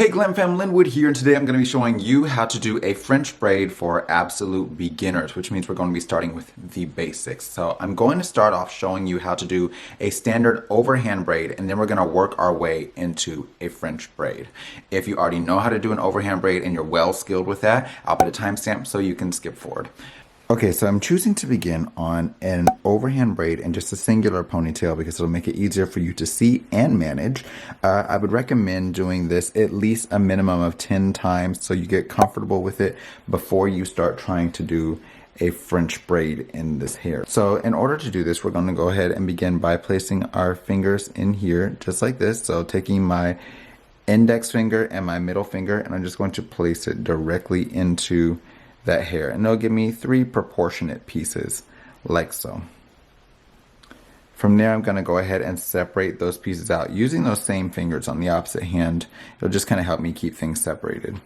Hey Glamfam, Linwood here, and today I'm going to be showing you how to do a French braid for absolute beginners, which means we're going to be starting with the basics. So I'm going to start off showing you how to do a standard overhand braid, and then we're going to work our way into a French braid. If you already know how to do an overhand braid and you're well skilled with that, I'll put a timestamp so you can skip forward. Okay, so I'm choosing to begin on an overhand braid and just a singular ponytail because it'll make it easier for you to see and manage. I would recommend doing this at least a minimum of 10 times so you get comfortable with it before you start trying to do a French braid in this hair. So in order to do this, we're going to go ahead and begin by placing our fingers in here just like this. So taking my index finger and my middle finger, and I'm just going to place it directly into that hair, and it'll give me 3 proportionate pieces like so. From there, I'm going to go ahead and separate those pieces out using those same fingers on the opposite hand. It'll just kind of help me keep things separated.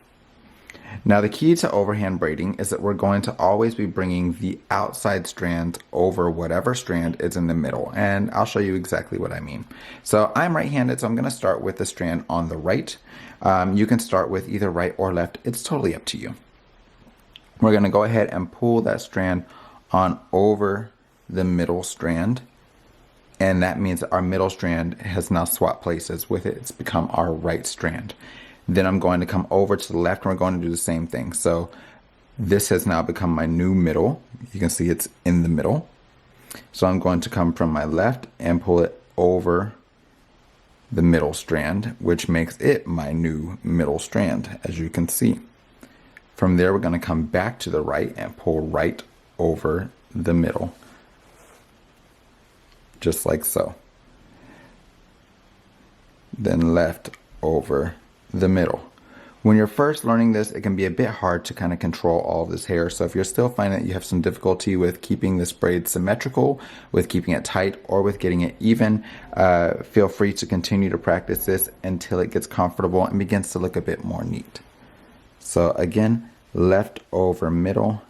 Now the key to overhand braiding is that we're going to always be bringing the outside strand over whatever strand is in the middle, and I'll show you exactly what I mean. So I'm right-handed, so I'm going to start with the strand on the right. You can start with either right or left. It's totally up to you. We're going to go ahead and pull that strand on over the middle strand, and that means that our middle strand has now swapped places with it. It's become our right strand. Then I'm going to come over to the left, and we're going to do the same thing. So this has now become my new middle. You can see it's in the middle. So I'm going to come from my left and pull it over the middle strand, which makes it my new middle strand, as you can see. From there, we're going to come back to the right and pull right over the middle, just like so. Then left over the middle. When you're first learning this, it can be a bit hard to kind of control all of this hair. So if you're still finding that you have some difficulty with keeping this braid symmetrical, with keeping it tight, or with getting it even, feel free to continue to practice this until it gets comfortable and begins to look a bit more neat. So again, left over middle,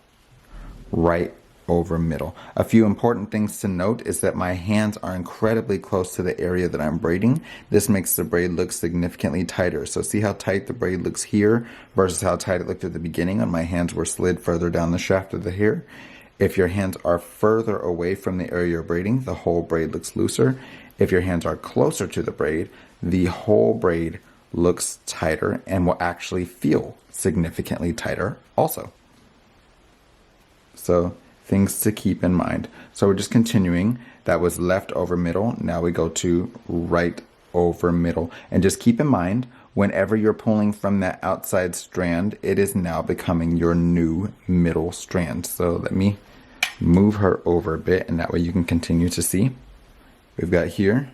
right over middle. A few important things to note is that my hands are incredibly close to the area that I'm braiding. This makes the braid look significantly tighter. So see how tight the braid looks here versus how tight it looked at the beginning when my hands were slid further down the shaft of the hair. If your hands are further away from the area you're braiding, the whole braid looks looser. If your hands are closer to the braid, the whole braid looks tighter and will actually feel significantly tighter also. So things to keep in mind. So we're just continuing. That was left over middle. Now we go to right over middle. And just keep in mind, whenever you're pulling from that outside strand, it is now becoming your new middle strand. So let me move her over a bit, and that way you can continue to see. We've got here,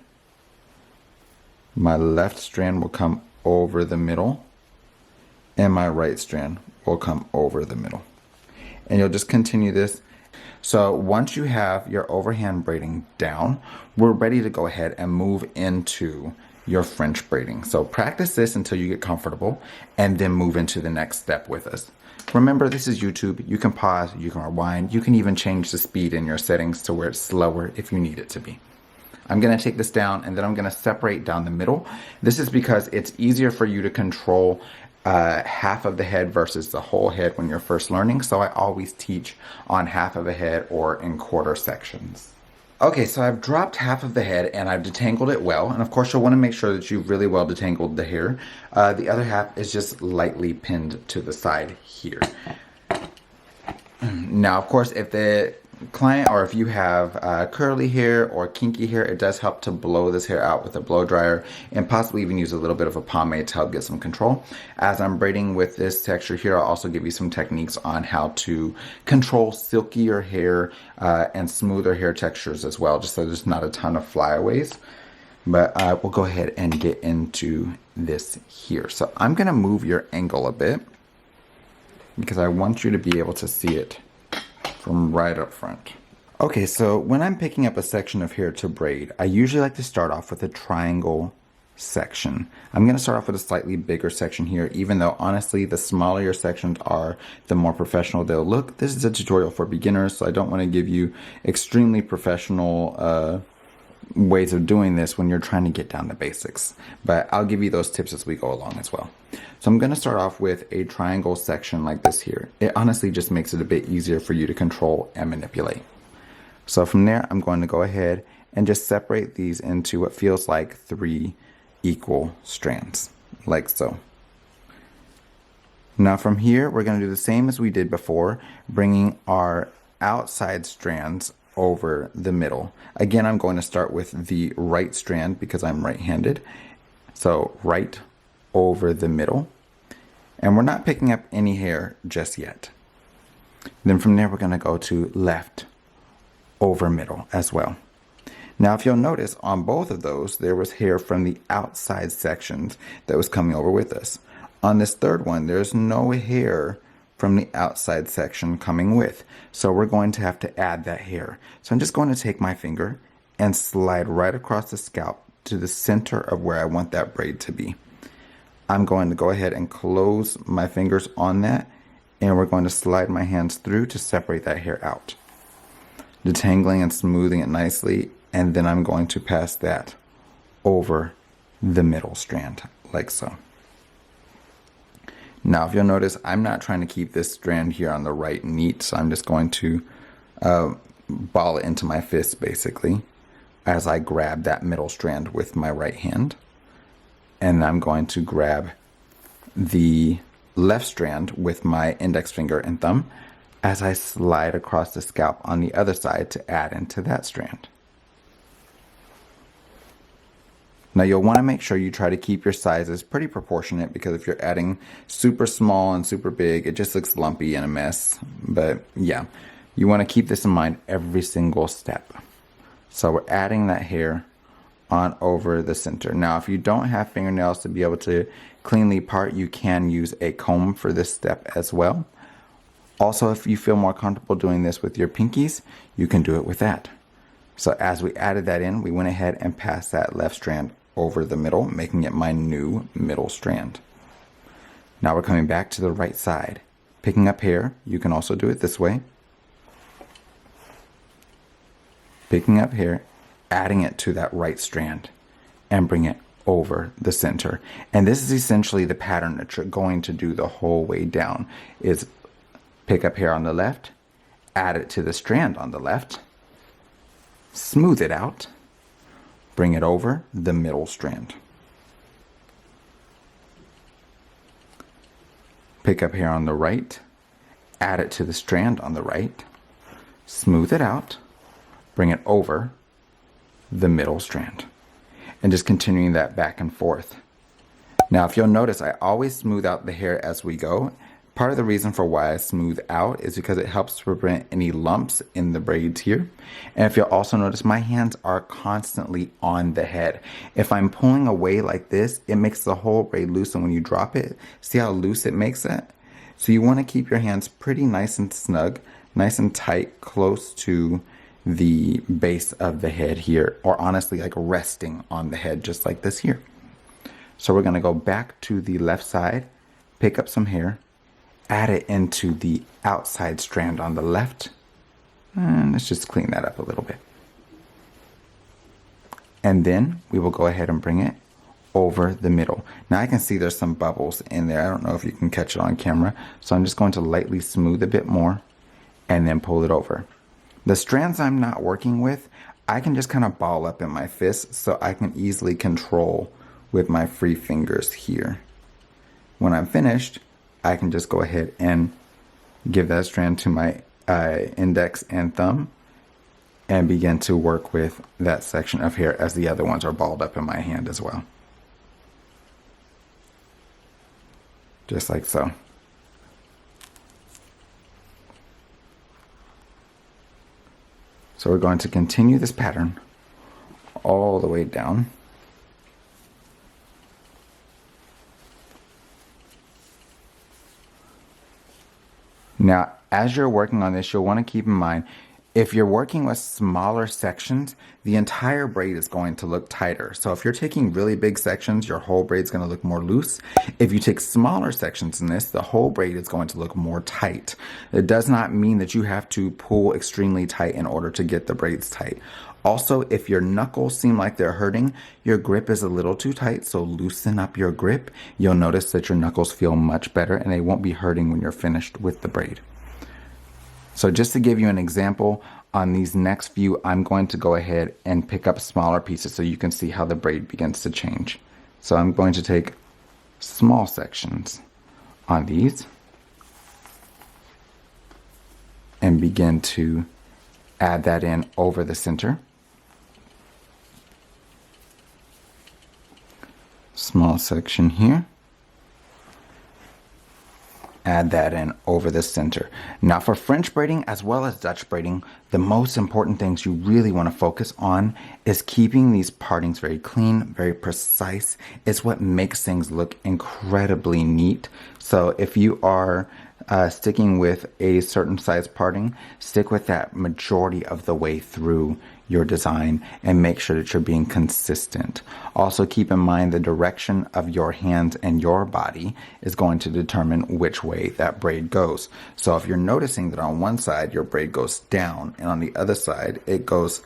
my left strand will come over the middle, and my right strand will come over the middle. And you'll just continue this. So once you have your overhand braiding down, we're ready to go ahead and move into your French braiding. So practice this until you get comfortable, and then move into the next step with us. Remember, this is YouTube. You can pause, you can rewind, you can even change the speed in your settings to where it's slower if you need it to be. I'm going to take this down, and then I'm going to separate down the middle. This is because it's easier for you to control half of the head versus the whole head when you're first learning. So I always teach on half of a head or in quarter sections. Okay, so I've dropped half of the head and I've detangled it well. And of course, you'll want to make sure that you've really well detangled the hair. The other half is just lightly pinned to the side here. Now, of course, if the client or if you have curly hair or kinky hair, it does help to blow this hair out with a blow dryer, and possibly even use a little bit of a pomade to help get some control. As I'm braiding with this texture here, I'll also give you some techniques on how to control silkier hair and smoother hair textures as well, just so there's not a ton of flyaways. But we'll go ahead and get into this here. So I'm going to move your angle a bit because I want you to be able to see it from right up front. Okay, so when I'm picking up a section of hair to braid, I usually like to start off with a triangle section. I'm going to start off with a slightly bigger section here, even though honestly the smaller your sections are, the more professional they'll look. This is a tutorial for beginners, so I don't want to give you extremely professional ways of doing this when you're trying to get down the basics, but I'll give you those tips as we go along as well. So I'm going to start off with a triangle section like this here. It honestly just makes it a bit easier for you to control and manipulate. So from there, I'm going to go ahead and just separate these into what feels like 3 equal strands, like so. Now from here, we're going to do the same as we did before, bringing our outside strands over the middle. Again, I'm going to start with the right strand because I'm right-handed. So right over the middle. And we're not picking up any hair just yet. Then from there, we're going to go to left over middle as well. Now, if you'll notice on both of those, there was hair from the outside sections that was coming over with us. On this third one, there's no hair from the outside section coming with. So we're going to have to add that hair. So I'm just going to take my finger and slide right across the scalp to the center of where I want that braid to be. I'm going to go ahead and close my fingers on that, and we're going to slide my hands through to separate that hair out, detangling and smoothing it nicely, and then I'm going to pass that over the middle strand like so. Now, if you'll notice, I'm not trying to keep this strand here on the right neat, so I'm just going to ball it into my fist basically as I grab that middle strand with my right hand. And I'm going to grab the left strand with my index finger and thumb as I slide across the scalp on the other side to add into that strand. Now you'll want to make sure you try to keep your sizes pretty proportionate, because if you're adding super small and super big, it just looks lumpy and a mess. But yeah, you want to keep this in mind every single step. So we're adding that hair on over the center. Now if you don't have fingernails to be able to cleanly part, you can use a comb for this step as well. Also, if you feel more comfortable doing this with your pinkies, you can do it with that. So as we added that in, we went ahead and passed that left strand over the middle, making it my new middle strand. Now we're coming back to the right side. Picking up hair, you can also do it this way. Picking up hair, adding it to that right strand, and bring it over the center. And this is essentially the pattern that you're going to do the whole way down, is pick up hair on the left, add it to the strand on the left, smooth it out, bring it over the middle strand. Pick up hair on the right, add it to the strand on the right, smooth it out, bring it over the middle strand, and just continuing that back and forth. Now if you'll notice, I always smooth out the hair as we go. Part of the reason for why I smooth out is because it helps to prevent any lumps in the braids here. And if you'll also notice, my hands are constantly on the head. If I'm pulling away like this, it makes the whole braid loose, and when you drop it, see how loose it makes it? So you want to keep your hands pretty nice and snug, nice and tight, close to the base of the head here, or honestly like resting on the head just like this here. So we're going to go back to the left side, pick up some hair, add it into the outside strand on the left, and let's just clean that up a little bit. And then we will go ahead and bring it over the middle. Now I can see there's some bubbles in there. I don't know if you can catch it on camera, so I'm just going to lightly smooth a bit more and then pull it over. The strands I'm not working with, I can just kind of ball up in my fist, so I can easily control with my free fingers here. When I'm finished, I can just go ahead and give that strand to my index and thumb and begin to work with that section of hair as the other ones are balled up in my hand as well. Just like so. So we're going to continue this pattern all the way down. Now, as you're working on this, you'll want to keep in mind, if you're working with smaller sections, the entire braid is going to look tighter. So if you're taking really big sections, your whole braid is going to look more loose. If you take smaller sections in this, the whole braid is going to look more tight. It does not mean that you have to pull extremely tight in order to get the braids tight. Also, if your knuckles seem like they're hurting, your grip is a little too tight, so loosen up your grip. You'll notice that your knuckles feel much better and they won't be hurting when you're finished with the braid. So just to give you an example, on these next few, I'm going to go ahead and pick up smaller pieces so you can see how the braid begins to change. So I'm going to take small sections on these and begin to add that in over the center. Small section here. Add that in over the center. Now for French braiding as well as Dutch braiding, the most important things you really want to focus on is keeping these partings very clean, very precise. It's what makes things look incredibly neat. So if you are sticking with a certain size parting, stick with that majority of the way through your design and make sure that you're being consistent. Also keep in mind the direction of your hands and your body is going to determine which way that braid goes. So if you're noticing that on one side your braid goes down and on the other side it goes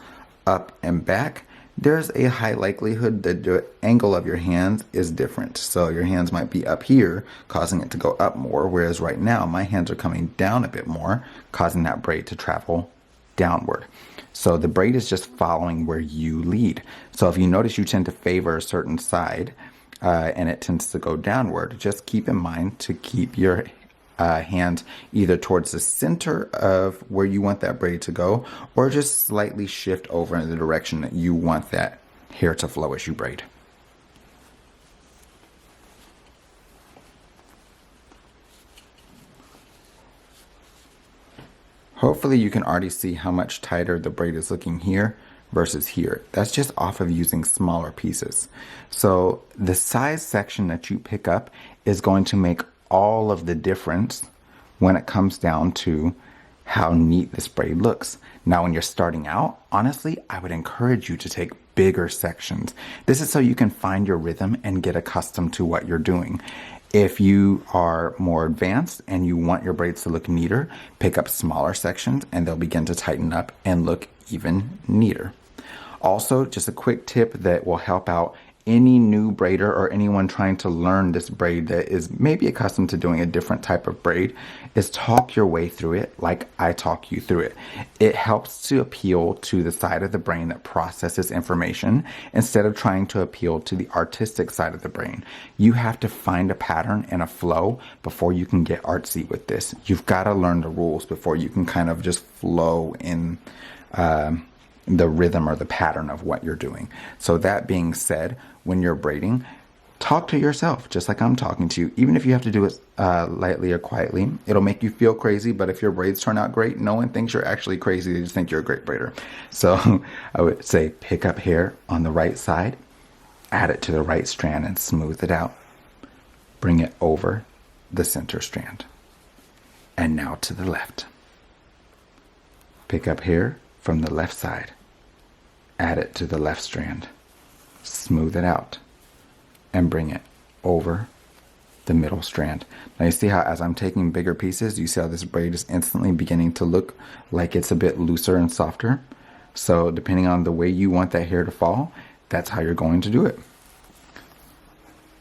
up and back, there's a high likelihood that the angle of your hands is different. So your hands might be up here, causing it to go up more, whereas right now my hands are coming down a bit more, causing that braid to travel downward. So the braid is just following where you lead. So if you notice you tend to favor a certain side and it tends to go downward, just keep in mind to keep your hand either towards the center of where you want that braid to go, or just slightly shift over in the direction that you want that hair to flow as you braid. Hopefully you can already see how much tighter the braid is looking here versus here. That's just off of using smaller pieces. So the size section that you pick up is going to make all of the difference when it comes down to how neat this braid looks. Now when you're starting out, honestly, I would encourage you to take bigger sections. This is so you can find your rhythm and get accustomed to what you're doing. If you are more advanced and you want your braids to look neater, pick up smaller sections and they'll begin to tighten up and look even neater. Also, just a quick tip that will help out any new braider or anyone trying to learn this braid that is maybe accustomed to doing a different type of braid is talk your way through it like I talk you through it. It helps to appeal to the side of the brain that processes information instead of trying to appeal to the artistic side of the brain. You have to find a pattern and a flow before you can get artsy with this. You've got to learn the rules before you can kind of just flow in the rhythm or the pattern of what you're doing. So that being said, when you're braiding, talk to yourself just like I'm talking to you. Even if you have to do it lightly or quietly, it'll make you feel crazy, but if your braids turn out great, no one thinks you're actually crazy. They just think you're a great braider. So I would say pick up hair on the right side, add it to the right strand and smooth it out. Bring it over the center strand. And now to the left. Pick up hair from the left side, add it to the left strand, smooth it out, and bring it over the middle strand. Now you see how as I'm taking bigger pieces, you see how this braid is instantly beginning to look like it's a bit looser and softer. So depending on the way you want that hair to fall, that's how you're going to do it.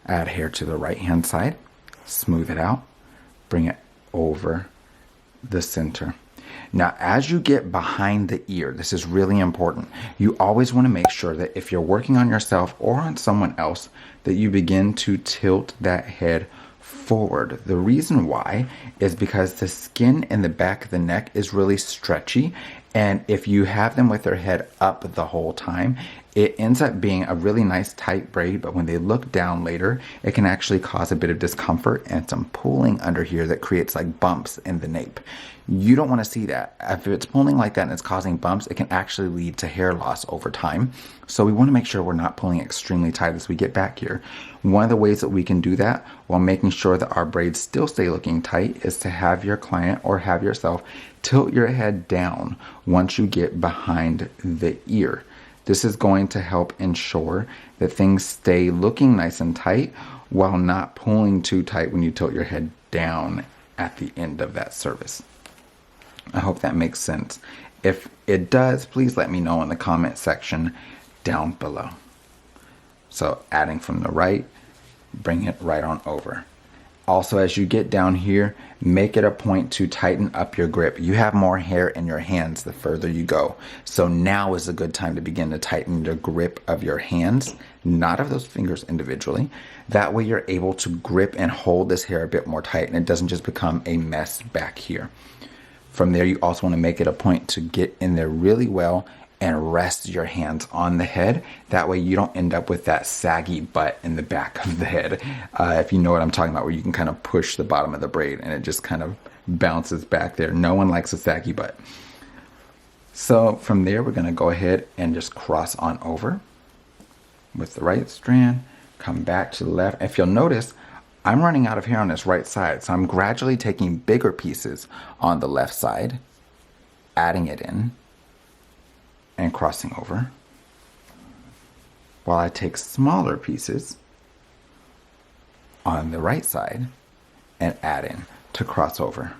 Add hair to the right hand side, smooth it out, bring it over the center. Now, as you get behind the ear, this is really important. You always want to make sure that if you're working on yourself or on someone else, that you begin to tilt that head forward. The reason why is because the skin in the back of the neck is really stretchy, and if you have them with their head up the whole time, it ends up being a really nice tight braid, but when they look down later, it can actually cause a bit of discomfort and some pulling under here that creates like bumps in the nape. You don't want to see that. If it's pulling like that and it's causing bumps, it can actually lead to hair loss over time. So we want to make sure we're not pulling extremely tight as we get back here. One of the ways that we can do that while making sure that our braids still stay looking tight is to have your client or have yourself tilt your head down once you get behind the ear. This is going to help ensure that things stay looking nice and tight while not pulling too tight when you tilt your head down at the end of that service. I hope that makes sense. If it does, please let me know in the comment section down below. So adding from the right, bring it right on over. Also, as you get down here, make it a point to tighten up your grip. You have more hair in your hands the further you go. So now is a good time to begin to tighten the grip of your hands, not of those fingers individually. That way you're able to grip and hold this hair a bit more tight and it doesn't just become a mess back here. From there, you also want to make it a point to get in there really well and rest your hands on the head. That way you don't end up with that saggy butt in the back of the head. If you know what I'm talking about, where you can kind of push the bottom of the braid and it just kind of bounces back there. No one likes a saggy butt. So from there, we're going to go ahead and just cross on over with the right strand, come back to the left. If you'll notice, I'm running out of hair on this right side, so I'm gradually taking bigger pieces on the left side, adding it in, and crossing over, while I take smaller pieces on the right side and add in to cross over.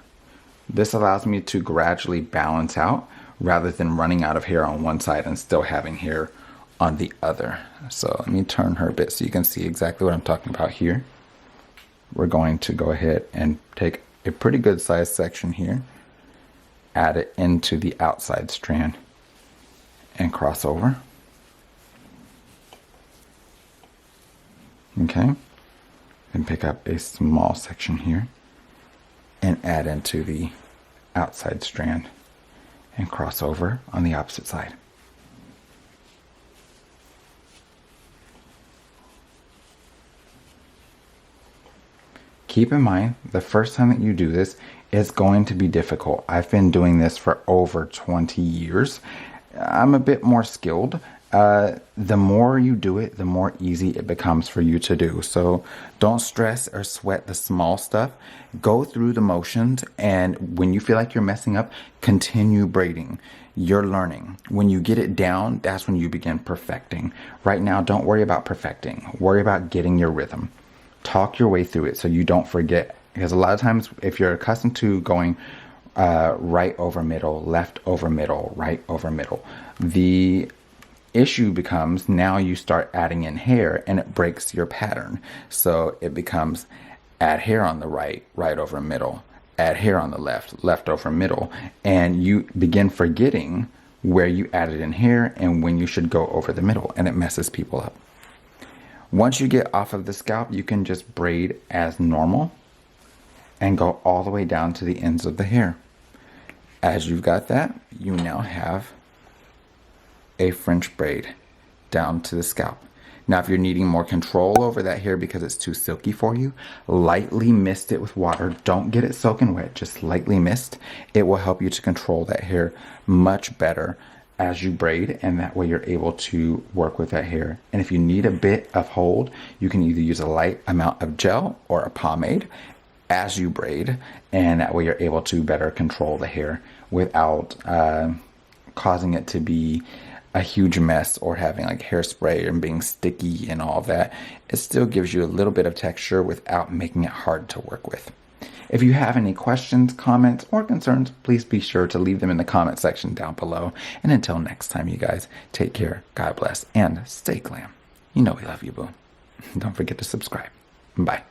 This allows me to gradually balance out rather than running out of hair on one side and still having hair on the other. So let me turn her a bit so you can see exactly what I'm talking about here. We're going to go ahead and take a pretty good sized section here, add it into the outside strand, and cross over. Okay, and pick up a small section here and add into the outside strand and cross over on the opposite side. Keep in mind, the first time that you do this is going to be difficult. I've been doing this for over 20 years. I'm a bit more skilled. The more you do it, the more easy it becomes for you to do. So don't stress or sweat the small stuff. Go through the motions, and when you feel like you're messing up, continue braiding. You're learning. When you get it down, that's when you begin perfecting. Right now, don't worry about perfecting. Worry about getting your rhythm. Talk your way through it so you don't forget. Because a lot of times, if you're accustomed to going right over middle, left over middle, right over middle, the issue becomes now you start adding in hair and it breaks your pattern. So it becomes add hair on the right, right over middle, add hair on the left, left over middle, and you begin forgetting where you added in hair and when you should go over the middle, and it messes people up. Once you get off of the scalp, you can just braid as normal and go all the way down to the ends of the hair. As you've got that, you now have a French braid down to the scalp. Now, if you're needing more control over that hair because it's too silky for you, lightly mist it with water. Don't get it soaking wet, just lightly mist. It will help you to control that hair much better as you braid, and that way you're able to work with that hair. And if you need a bit of hold, you can either use a light amount of gel or a pomade as you braid, and that way you're able to better control the hair without causing it to be a huge mess or having like hairspray and being sticky and all that. It still gives you a little bit of texture without making it hard to work with. If you have any questions, comments, or concerns, please be sure to leave them in the comment section down below. And until next time, you guys, take care, God bless, and stay glam. You know we love you, boo. Don't forget to subscribe. Bye.